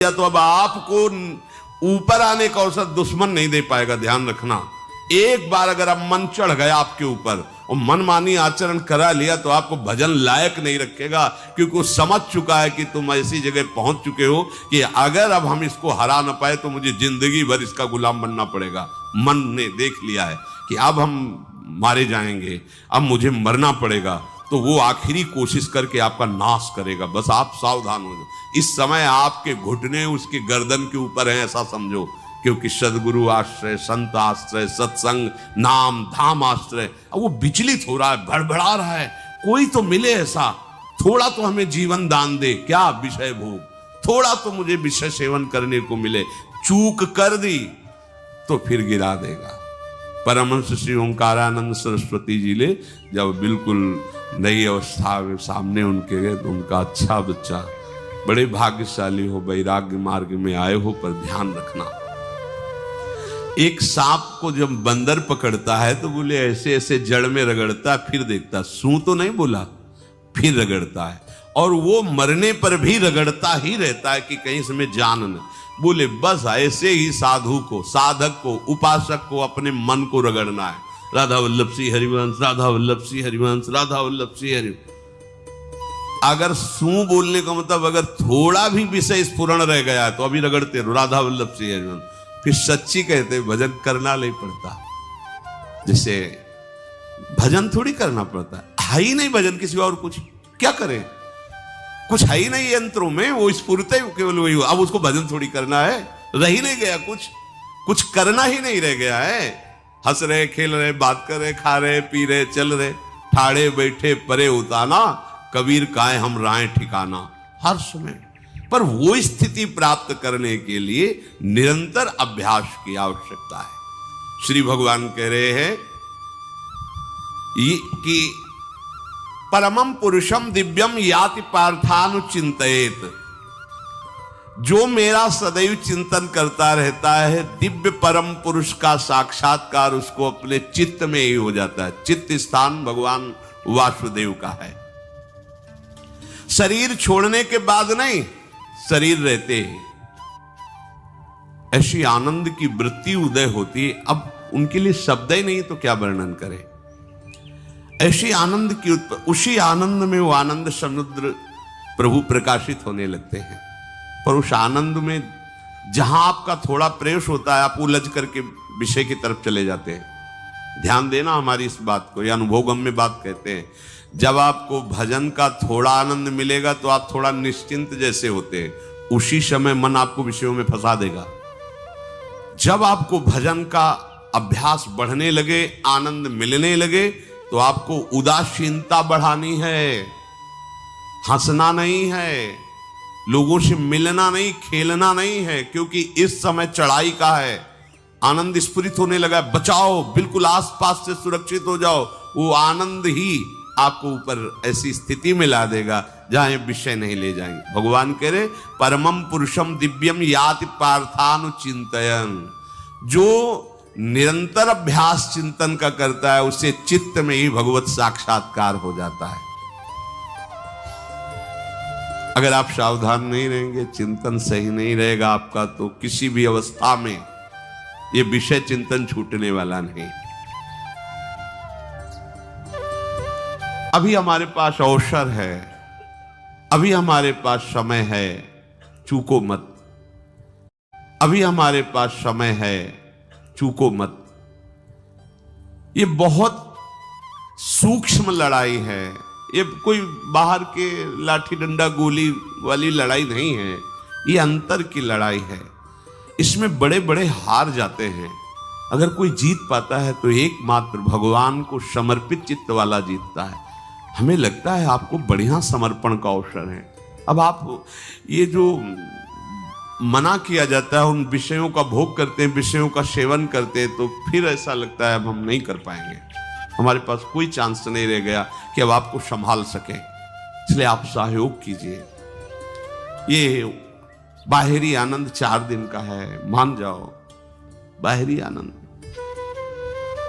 या तो अब आपको ऊपर आने का अवसर दुश्मन नहीं दे पाएगा। ध्यान रखना, एक बार अगर अब मन चढ़ गया आपके ऊपर और मनमानी आचरण करा लिया तो आपको भजन लायक नहीं रखेगा, क्योंकि वो समझ चुका है कि तुम ऐसी जगह पहुंच चुके हो कि अगर अब हम इसको हरा ना पाए तो मुझे जिंदगी भर इसका गुलाम बनना पड़ेगा। मन ने देख लिया है कि अब हम मारे जाएंगे, अब मुझे मरना पड़ेगा, तो वो आखिरी कोशिश करके आपका नाश करेगा। बस आप सावधान हो जाओ। इस समय आपके घुटने उसके गर्दन के ऊपर हैं, ऐसा समझो, क्योंकि सदगुरु आश्रय, संत आश्रय, सत्संग, नाम धाम आश्रय। अब वो विचलित हो रहा है, भड़बड़ा रहा है, कोई तो मिले ऐसा, थोड़ा तो हमें जीवन दान दे, क्या विषय भोग, थोड़ा तो मुझे विषय सेवन करने को मिले। चूक कर दी तो फिर गिरा देगा। परमहंस श्री ओंकारानंद सरस्वती जी ने जब बिल्कुल नई अवस्था में सामने उनके गए तो उनका अच्छा बच्चा, बड़े भाग्यशाली हो, वैराग्य मार्ग में आए हो, पर ध्यान रखना, एक सांप को जब बंदर पकड़ता है तो बोले ऐसे ऐसे जड़ में रगड़ता, फिर देखता, सू तो नहीं बोला, फिर रगड़ता है, और वो मरने पर भी रगड़ता ही रहता है कि कहीं इसमें जान न। बोले बस ऐसे ही साधु को, साधक को, उपासक को अपने मन को रगड़ना है। राधा वल्लभ सिंह हरिवंश, राधा वल्लभ सिंह हरिवंश, राधा वल्लभ सिंह हरिवंश। अगर सू बोलने का मतलब अगर थोड़ा भी विषय स्फुरण रह गया है तो अभी रगड़ते रहो राधा वल्लभ सिंह हरिवंश। फिर सच्ची कहते भजन करना नहीं पड़ता। जैसे भजन थोड़ी करना पड़ता है ही नहीं भजन, किसी और कुछ क्या करे, कुछ है ही नहीं यंत्रों में, वो स्फुरते केवल वही हो। अब उसको भजन थोड़ी करना है, रह ही नहीं गया, कुछ करना ही नहीं रह गया है। हंस रहे, खेल रहे, बात कर रहे, खा रहे, पी रहे, चल रहे, ठाड़े बैठे परे उताना, कबीर काहे हम राय ठिकाना, हर समय। पर वो स्थिति प्राप्त करने के लिए निरंतर अभ्यास की आवश्यकता है। श्री भगवान कह रहे हैं कि परमम पुरुषम दिव्यम याति पार्थानुचिंतयेत, जो मेरा सदैव चिंतन करता रहता है, दिव्य परम पुरुष का साक्षात्कार उसको अपने चित्त में ही हो जाता है। चित्त स्थान भगवान वासुदेव का है। शरीर छोड़ने के बाद नहीं, शरीर रहते ही ऐसी आनंद की वृत्ति उदय होती है। अब उनके लिए शब्द ही नहीं तो क्या वर्णन करें, ऐसी आनंद की उसी आनंद में वो आनंद समुद्र प्रभु प्रकाशित होने लगते हैं। पर उस आनंद में जहां आपका थोड़ा प्रवेश होता है, आप उलझ करके विषय की तरफ चले जाते हैं। ध्यान देना हमारी इस बात को, यह अनुभवगम्य बात कहते हैं। जब आपको भजन का थोड़ा आनंद मिलेगा तो आप थोड़ा निश्चिंत जैसे होते हैं, उसी समय मन आपको विषयों में फंसा देगा। जब आपको भजन का अभ्यास बढ़ने लगे, आनंद मिलने लगे, तो आपको उदासीनता बढ़ानी है, हंसना नहीं है, लोगों से मिलना नहीं, खेलना नहीं है, क्योंकि इस समय चढ़ाई का है। आनंद स्फुरित होने लगा, बचाओ, बिल्कुल आसपास से सुरक्षित हो जाओ। वो आनंद ही आपको ऊपर ऐसी स्थिति में ला देगा जहां विषय नहीं ले जाएंगे। भगवान कह रहे परमम पुरुषम दिव्यम याति पार्थानुचिंतयन्, जो निरंतर अभ्यास चिंतन का करता है उसे चित्त में ही भगवत साक्षात्कार हो जाता है। अगर आप सावधान नहीं रहेंगे, चिंतन सही नहीं रहेगा आपका, तो किसी भी अवस्था में ये विषय चिंतन छूटने वाला नहीं। अभी हमारे पास अवसर है, अभी हमारे पास समय है, चूको मत। अभी हमारे पास समय है, चूको मत। ये बहुत सूक्ष्म लड़ाई है, ये कोई बाहर के लाठी डंडा गोली वाली लड़ाई नहीं है, ये अंतर की लड़ाई है। इसमें बड़े बड़े हार जाते हैं। अगर कोई जीत पाता है तो एकमात्र भगवान को समर्पित चित्त वाला जीतता है। हमें लगता है आपको बढ़िया समर्पण का अवसर है। अब आप ये जो मना किया जाता है, उन विषयों का भोग करते हैं, विषयों का सेवन करते हैं, तो फिर ऐसा लगता है अब हम नहीं कर पाएंगे, हमारे पास कोई चांस नहीं रह गया कि अब आपको संभाल सके। इसलिए आप सहयोग कीजिए। ये बाहरी आनंद 4 दिन का है, मान जाओ, बाहरी आनंद।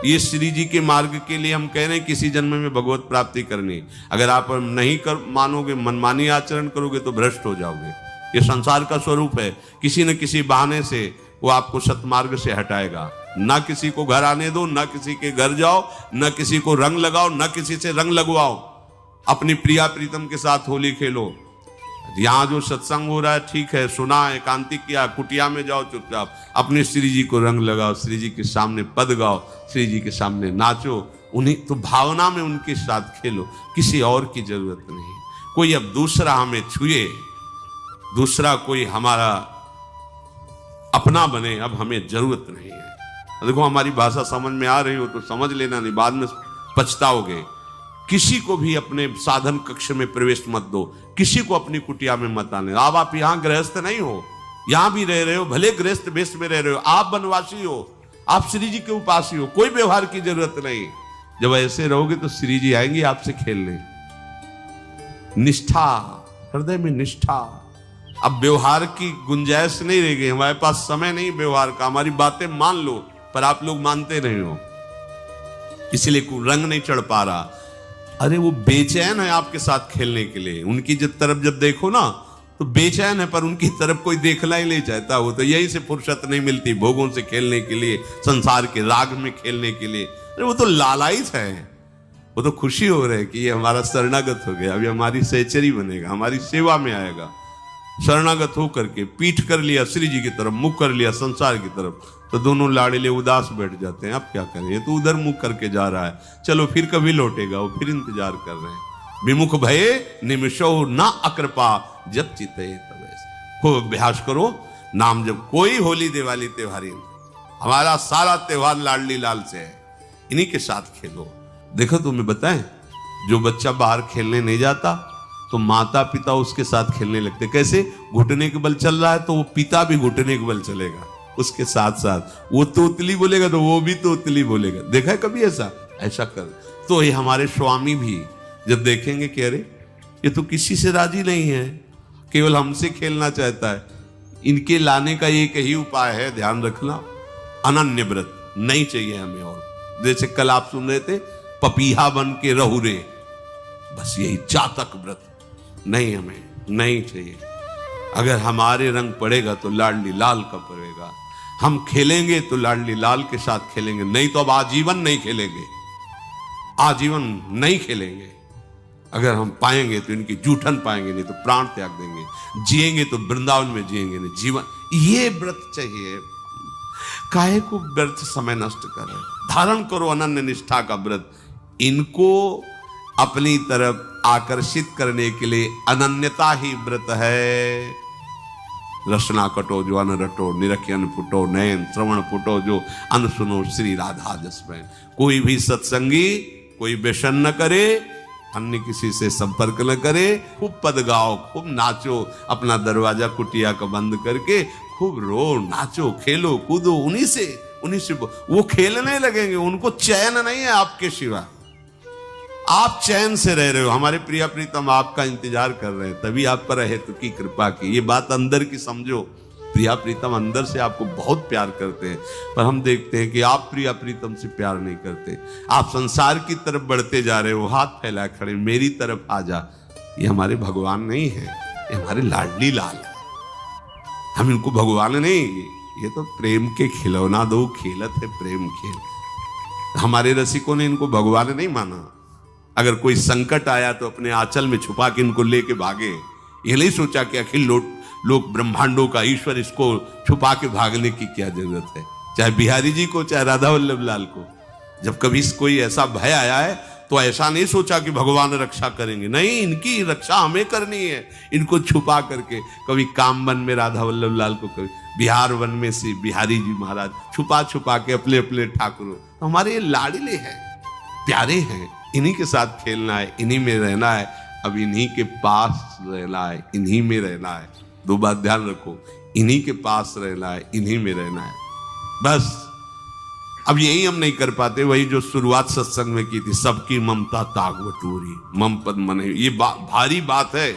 ये श्री जी के मार्ग के लिए हम कह रहे हैं किसी जन्म में भगवत प्राप्ति करनी। अगर आप नहीं कर मानोगे, मनमानी आचरण करोगे तो भ्रष्ट हो जाओगे। ये संसार का स्वरूप है। किसी न किसी बहाने से वो आपको सतमार्ग से हटाएगा। ना किसी को घर आने दो, ना किसी के घर जाओ, ना किसी को रंग लगाओ, ना किसी से रंग लगवाओ। अपनी प्रिया प्रीतम के साथ होली खेलो। यहां जो सत्संग हो रहा है ठीक है, सुना, एकांतिक किया, कुटिया में जाओ चुपचाप, अपने श्री जी को रंग लगाओ, श्री जी के सामने पद गाओ, श्री जी के सामने नाचो, उन्हीं तो भावना में उनके साथ खेलो। किसी और की जरूरत नहीं। कोई अब दूसरा हमें छुए, दूसरा कोई हमारा अपना बने, अब हमें जरूरत नहीं है। देखो हमारी भाषा समझ में आ रही हो तो समझ लेना, नहीं बाद में पछताओगे। किसी को भी अपने साधन कक्ष में प्रवेश मत दो, किसी को अपनी कुटिया में मत आने। अब आप यहां गृहस्थ नहीं हो, यहां भी रह रहे हो, भले गृहस्थ वेश में रह रहे हो, आप वनवासी हो, आप श्री जी के उपासी हो, कोई व्यवहार की जरूरत नहीं। जब ऐसे रहोगे तो श्री जी आएंगे आपसे खेलने। निष्ठा, हृदय में निष्ठा। अब व्यवहार की गुंजाइश नहीं रह गई, हमारे पास समय नहीं व्यवहार का। हमारी बातें मान लो पर आप लोग मानते नहीं हो, इसलिए रंग नहीं चढ़ पा रहा। अरे वो बेचैन है आपके साथ खेलने के लिए। उनकी तरफ जब देखो ना तो बेचैन है, पर उनकी तरफ कोई देखना ही नहीं चाहता। वो तो यही से फुर्सत नहीं मिलती भोगों से खेलने के लिए, संसार के राग में खेलने के लिए। अरे वो तो लालायित है, वो तो खुशी हो रहे कि ये हमारा शरणागत हो गया, अभी हमारी सहचरी बनेगा, हमारी सेवा में आएगा। शरणागत होकर के पीठ कर लिया श्री जी की तरफ, मुख कर लिया संसार की तरफ, तो दोनों लाड़िले उदास बैठ जाते हैं। अब क्या करें, ये तो उधर मुख करके जा रहा है, चलो फिर कभी लौटेगा, वो फिर इंतजार कर रहे हैं। विमुख भये निमिषो ना अकृपा, जब चिते तब ऐसे। खूब अभ्यास करो नाम जब। कोई होली दिवाली त्योहारी, हमारा सारा त्योहार लाडली लाल से है, इन्हीं के साथ खेलो। देखो तुम्हें बताएं, जो बच्चा बाहर खेलने नहीं जाता तो माता पिता उसके साथ खेलने लगते। कैसे? घुटने के बल चल रहा है तो वो पिता भी घुटने के बल चलेगा उसके साथ साथ। वो तोतली बोलेगा तो वो भी तोतली बोलेगा। देखा है कभी ऐसा? ऐसा कर। तो ये हमारे स्वामी भी जब देखेंगे कि अरे ये तो किसी से राजी नहीं है, केवल हमसे खेलना चाहता है, इनके लाने का एक ही उपाय है, ध्यान रखना, अनन्य व्रत नहीं चाहिए हमें। और जैसे कल आप सुन रहे थे, पपीहा बन के रहू रे, बस यही चातक व्रत नहीं, हमें नहीं चाहिए। अगर हमारे रंग पड़ेगा तो लाडली लाल का पड़ेगा। हम खेलेंगे तो लाडली लाल के साथ खेलेंगे, नहीं तो अब आजीवन नहीं खेलेंगे, आजीवन नहीं खेलेंगे। अगर हम पाएंगे तो इनकी जूठन पाएंगे, नहीं तो प्राण त्याग देंगे। जिएंगे तो वृंदावन में जिएंगे, नहीं जीवन। ये व्रत चाहिए। काहे को व्यर्थ समय नष्ट कर रहे? धारण करो अनन्य निष्ठा का व्रत। इनको अपनी तरफ आकर्षित करने के लिए अनन्यता ही व्रत है। रसना कटो जो अन रटो, निरखियन फुटो नयन, श्रवण फुटो जो अन सुनो, श्री राधा जसमैन। कोई भी सत्संगी कोई व्यसन न करे, अन्य किसी से संपर्क न करे, खूब पद गाओ, खूब नाचो, अपना दरवाजा कुटिया का बंद करके खूब रो, नाचो, खेलो, कूदो, उन्हीं से वो खेलने लगेंगे। उनको चैन नहीं है आपके सिवा। आप चैन से रह रहे हो, हमारे प्रिया प्रीतम आपका इंतजार कर रहे हैं, तभी आप पर हेतु की कृपा की। ये बात अंदर की समझो, प्रिया प्रीतम अंदर से आपको बहुत प्यार करते हैं, पर हम देखते हैं कि आप प्रिया प्रीतम से प्यार नहीं करते। आप संसार की तरफ बढ़ते जा रहे हो, हाथ फैलाए खड़े, मेरी तरफ आ जा। ये हमारे भगवान नहीं है, ये हमारे लाडली लाल है। हम इनको भगवान नहीं, ये तो प्रेम के खिलौना दो खेलत है प्रेम खेल। हमारे रसिकों ने इनको भगवान नहीं माना। अगर कोई संकट आया तो अपने आंचल में छुपा के इनको लेके भागे। ये नहीं सोचा कि अखिल लोक ब्रह्मांडों का ईश्वर, इसको छुपा के भागने की क्या जरूरत है। चाहे बिहारी जी को, चाहे राधा वल्लभ लाल को, जब कभी कोई ऐसा भय आया है तो ऐसा नहीं सोचा कि भगवान रक्षा करेंगे, नहीं, इनकी रक्षा हमें करनी है। इनको छुपा करके, कभी काम वन में राधा वल्लभ लाल को, कभी बिहार वन में से बिहारी जी महाराज, छुपा छुपा के अपने अपने ठाकुरों। तो हमारे ये लाडले हैं, प्यारे हैं, इन्हीं के साथ खेलना है, इन्हीं में रहना है। अब इन्हीं के पास रहना है, इन्हीं में रहना है। दो बात ध्यान रखो, इन्हीं के पास रहना है, इन्हीं में रहना है, बस। अब यही हम नहीं कर पाते, वही जो शुरुआत सत्संग में की थी, सबकी ममता ताग बटोरी, मम पद मन। ये भारी बात है,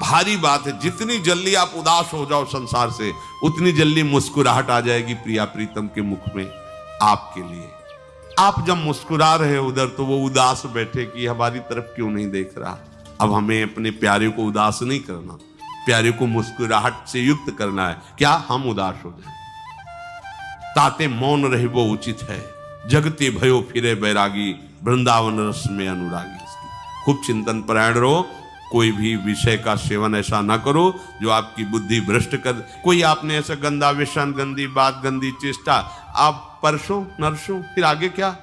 भारी बात है। जितनी जल्दी आप उदास हो जाओ संसार से, उतनी जल्दी मुस्कुराहट आ जाएगी प्रिया प्रीतम के मुख में आपके लिए। आप जब मुस्कुरा रहे हो उधर, तो वो उदास बैठे कि हमारी तरफ क्यों नहीं देख रहा। अब हमें अपने प्यारे को उदास नहीं करना, प्यारे को मुस्कुराहट से युक्त करना है। क्या हम उदास हो जाए? ताते मौन रहे वो उचित है, जगते भयो फिरे बैरागी, वृंदावन रस में अनुरागी। खूब चिंतन परायण रहो, कोई भी विषय का सेवन ऐसा ना करो जो आपकी बुद्धि भ्रष्ट कर। कोई आपने ऐसा गंदा व्यसन, गंदी बात, गंदी चेष्टा, आप परसों नरसों, फिर आगे क्या?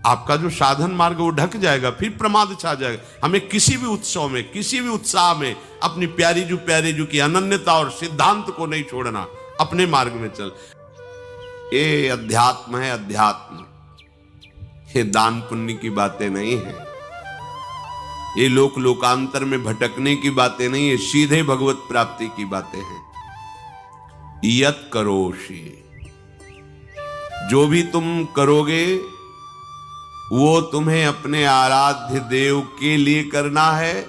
आपका जो साधन मार्ग वो ढक जाएगा, फिर प्रमाद छा जाएगा। हमें किसी भी उत्सव में, किसी भी उत्साह में अपनी प्यारी जू की अनन्यता और सिद्धांत को नहीं छोड़ना, अपने मार्ग में चल। ये अध्यात्म है, अध्यात्म। ये दान पुण्य की बातें नहीं है, ये लोक लोकांतर में भटकने की बातें नहीं है, सीधे भगवत प्राप्ति की बातें हैं। यत करोषि, जो भी तुम करोगे वो तुम्हें अपने आराध्य देव के लिए करना है,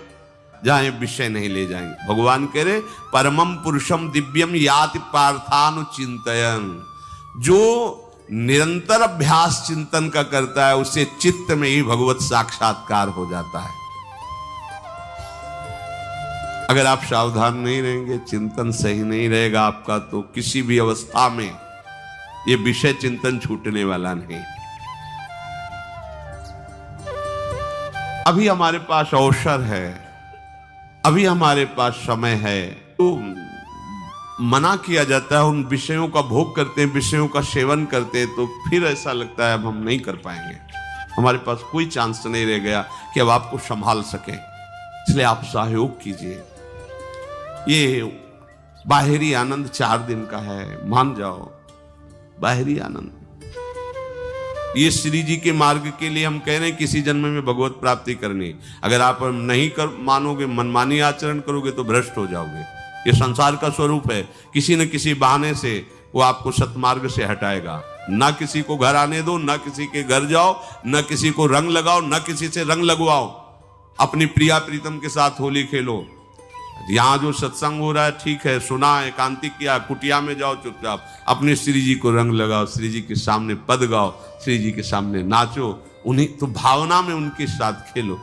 जहां विषय नहीं ले जाएंगे। भगवान कह रहे परमम पुरुषम दिव्यम याति पार्थानुचिंतयन्, जो निरंतर अभ्यास चिंतन का करता है उसे चित्त में ही भगवत साक्षात्कार हो जाता है। अगर आप सावधान नहीं रहेंगे, चिंतन सही नहीं रहेगा आपका, तो किसी भी अवस्था में यह विषय चिंतन छूटने वाला नहीं। अभी हमारे पास अवसर है, अभी हमारे पास समय है, तो मना किया जाता है, उन विषयों का भोग करते हैं, विषयों का सेवन करते हैं, तो फिर ऐसा लगता है अब हम नहीं कर पाएंगे, हमारे पास कोई चांस नहीं रह गया कि अब आपको संभाल सके। इसलिए आप सहयोग कीजिए। ये बाहरी आनंद 4 दिन का है, मान जाओ, बाहरी आनंद। ये श्री जी के मार्ग के लिए हम कह रहे हैं किसी जन्म में भगवत प्राप्ति करनी। अगर आप नहीं कर मानोगे, मनमानी आचरण करोगे तो भ्रष्ट हो जाओगे। ये संसार का स्वरूप है, किसी न किसी बहाने से वो आपको सतमार्ग से हटाएगा। ना किसी को घर आने दो, ना किसी के घर जाओ, ना किसी को रंग लगाओ, ना किसी से रंग लगवाओ। अपनी प्रिया प्रीतम के साथ होली खेलो। यहाँ जो सत्संग हो रहा है ठीक है, सुना, एकांतिक किया, कुटिया में जाओ चुपचाप, अपने श्री जी को रंग लगाओ, श्री जी के सामने पद गाओ, श्री जी के सामने नाचो, उन्हीं तो भावना में उनके साथ खेलो।